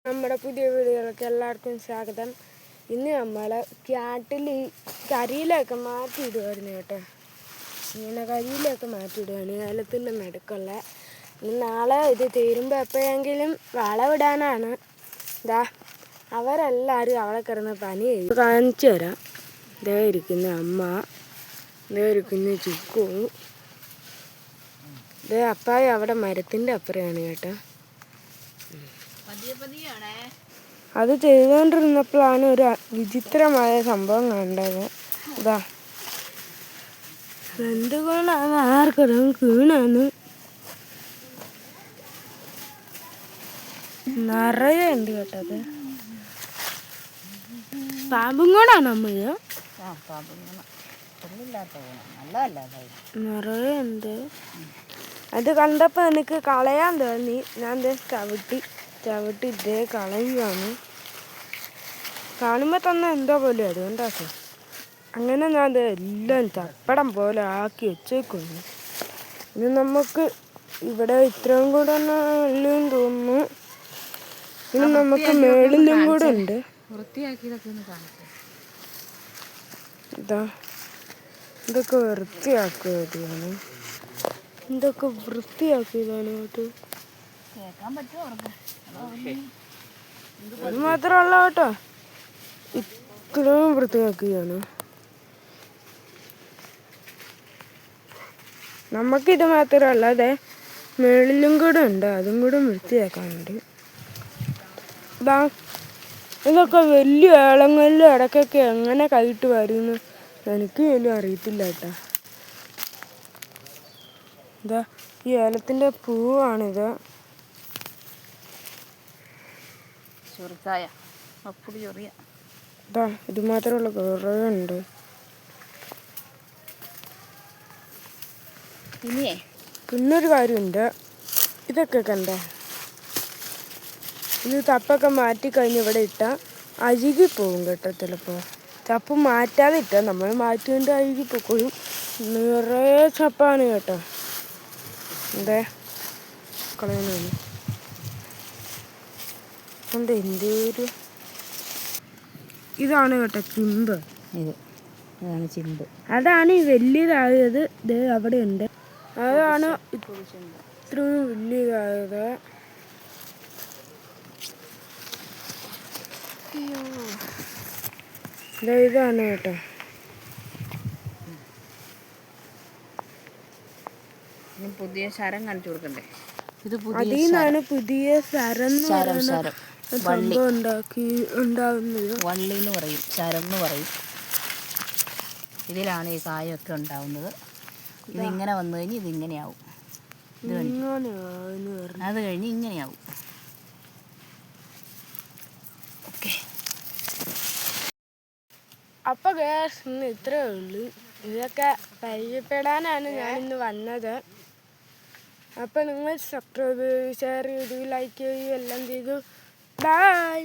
നമ്മുടെ പുതിയ വീഡിയോകൾക്ക് എല്ലാവർക്കും സ്വാഗതം. ഇന്ന് നമ്മൾ കാട്ടിൽ കരിയിലൊക്കെ മാറ്റിയിടുമായിരുന്നു കേട്ടോ. ഇങ്ങനെ കരിയിലൊക്കെ മാറ്റിയിടുകയാണ് ഏലത്തിൻ്റെ നടുക്കുള്ള. ഇനി നാളെ ഇത് തീരുമ്പോൾ എപ്പോഴെങ്കിലും വളവിടാനാണ്. ഇതാ അവരെല്ലാവരും അവിടെ കിടന്ന് പനി ചെയ്യും. കാണിച്ചു തരാം. ഇതേ ഇരിക്കുന്ന അമ്മ, ഇതേ ഇരിക്കുന്ന ചിക്കു, ഇതേ അപ്പായി അവിടെ മരത്തിൻ്റെ അപ്പുറമാണ് കേട്ടോ. അത് ചെയ്തുകൊണ്ടിരുന്നപ്പോഴാണ് ഒരു വിചിത്രമായ സംഭവം കണ്ടത്. ഇതാ എന്തുകൊണ്ടാണ് ആർക്കും വീണാന്ന് നിറയെ ഉണ്ട് കേട്ടത്. പാമ്പും കൂടാണ് നമ്മൾ നിറയെ ഉണ്ട്. അത് കണ്ടപ്പോൾ എനിക്ക് കളയാൻ തോന്നി. ഞാൻ ചവിട്ടി ഇതേ കളയുകയാണ്. കാണുമ്പോൾ തന്നെ എന്തോ പോലെ അതുകൊണ്ടാണ്. അങ്ങനെ ഞാൻ എല്ലാം ചപ്പടം പോലെ ആക്കി വെച്ചേക്കുന്നു. ഇത് നമുക്ക് ഇവിടെ ഇത്രയും കൂടെ ഉള്ളതെന്ന് തോന്നുന്നു. ഇനി നമുക്ക് മേളിലും കൂടെ ഉണ്ട്. ഇതാ ഇതൊക്കെ വൃത്തിയാക്കിയതാണ്. ഇതൊക്കെ വൃത്തിയാക്കിയതാണ് കേട്ടോ. അത് മാത്രമല്ല കേട്ടോ, ഇത്രയും വൃത്തിയാക്കുകയാണ്. നമുക്കിത് മാത്രമല്ല, അതെ മേളിലും കൂടെ ഉണ്ട്. അതും കൂടെ വൃത്തിയാക്കാനുണ്ട്. ഇതാ ഇതൊക്കെ വലിയ ഏളങ്ങളിലും ഇടയ്ക്കൊക്കെ എങ്ങനെ കൈയിട്ട് വരുന്നു എനിക്ക് പോലും അറിയത്തില്ല കേട്ടോ. ഇതാ ഈ ഏലത്തിൻ്റെ പൂവാണിത്. ഇതാ ഇത് മാത്രമുള്ള കുറേ ഉണ്ട്. പിന്നൊരു കാര്യമുണ്ട്. ഇതൊക്കെ കണ്ടേ, ഇത് തപ്പൊക്കെ മാറ്റി കഴിഞ്ഞ് ഇവിടെ ഇട്ടാൽ അഴുകി പോകും കേട്ടോ. ചിലപ്പോൾ ചപ്പ് മാറ്റാതെ ഇട്ടാൽ നമ്മൾ മാറ്റിക്കൊണ്ട് അഴുകി പോയിക്കോളും. നിറയെ ചപ്പാണ് കേട്ടോ. എന്തേ കളയുന്നു എന്താ എന്തൊരു ഇതാണ് കേട്ടോ ചിമ്പ്. ചിമ്പ് അതാണ് ഈ വലിയതായത്. ഇത് അവിടെ ഉണ്ട്. അതാണ് ഇത്രയും വലിയതായത്. ഇതാണ് കേട്ടോ. പുതിയ ശരം കാണിച്ചു കൊടുക്കണ്ടേ? അതിൽ നിന്നാണ് പുതിയ ശരം ഉണ്ടാവുന്നത്. വള്ളി എന്ന് പറയും, ശരം എന്ന് പറയും. ഇതിലാണ് ഈ കായൊക്കെ ഉണ്ടാവുന്നത്. ഇതിങ്ങനെ വന്നു കഴിഞ്ഞ് ഇതിങ്ങനെയാവും. അത് കഴിഞ്ഞ് ഇങ്ങനെയാവും. ഓക്കെ. അപ്പോൾ ഗൈസ് ഇന്ന് ഇത്രയേ ഉള്ളൂ. ഇതൊക്കെ പരിചയപ്പെടാനാണ് ഞാനിന്ന് വന്നത്. അപ്പോൾ നിങ്ങൾ സബ്സ്ക്രൈബ് ചെയ്യൂ, ഷെയർ ചെയ്തു, ലൈക്ക് ചെയ്യൂ, എല്ലാം ചെയ്തു. ബൈ.